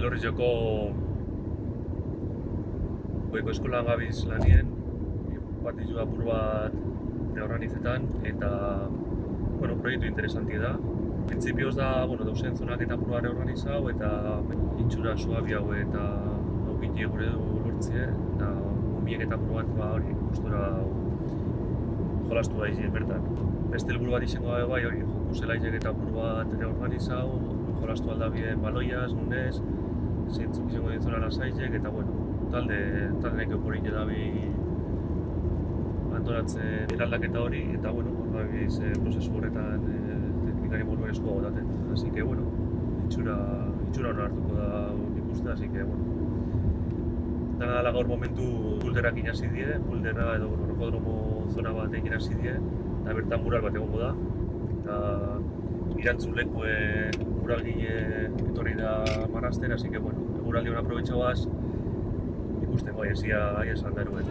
Elorrioko goiko eskolan gabiz lanien, partidu apur bat reorganizetan, eta proiektu interesanti da. Printzipioz da, dauzen zonak eta apur bat reorganizau, eta itxura suabiago eta aukiti gure lortzie, eta mumiek eta apur bat hori gustora jolastu da izien bertan. Beste helburu bat izango da bai, hori joku zelaizek eta apur bat reorganizau, jolastu aldabien baloiaz, nunez, zintzuk izango dintzona lasaizek, eta talde neko porik edabi antolatzen eraldaketa hori, eta gabiz prozesu horretan teknikari moduan eskua gotaten. Así que, itxura hona hartuko da nik uste, así que, dana dela gaur momentu pulderrak inasi die, puldera edo rokodromo zona bat egin hasi die, eta bertan mural bat egongo da, eta irantzun lekue muralgile etorri da marrazten, así que, muraldi hona aprobetxauaz, ikusten bai, ezia esan daruen.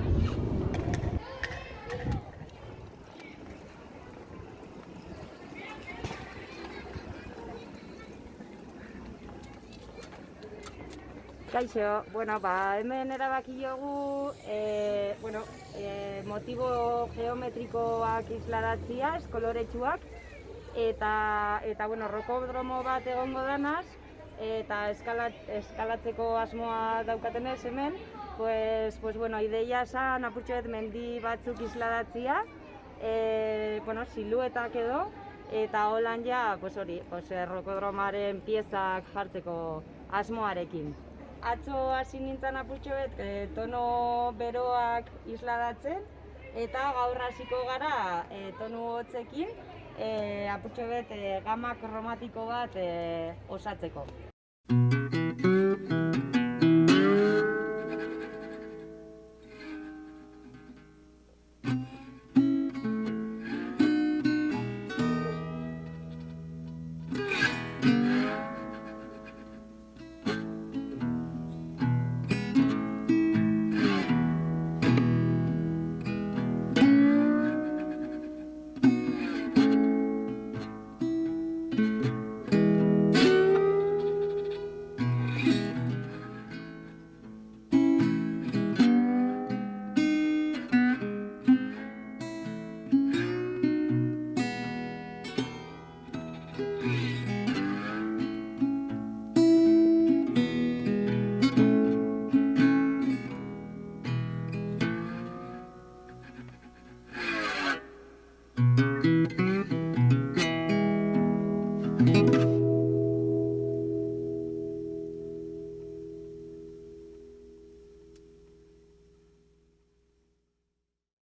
Kaixo, hemen erabaki jogu motibo geometrikoak isladatziaz, koloretsuak, eta rokodromo bat egongo danaz, eta eskalatzeko asmoa daukatenez hemen, ideia esan apurtxoet mendi batzuk isladatzia, siluetak edo, eta holan ja, rokodromaren piezak jartzeko asmoarekin. Atzo hasi nintzen apurtxoet tono beroak isladatzen, eta gaur hasiko gara tonu hotzekin apurtxoet gama kromatiko bat osatzeko.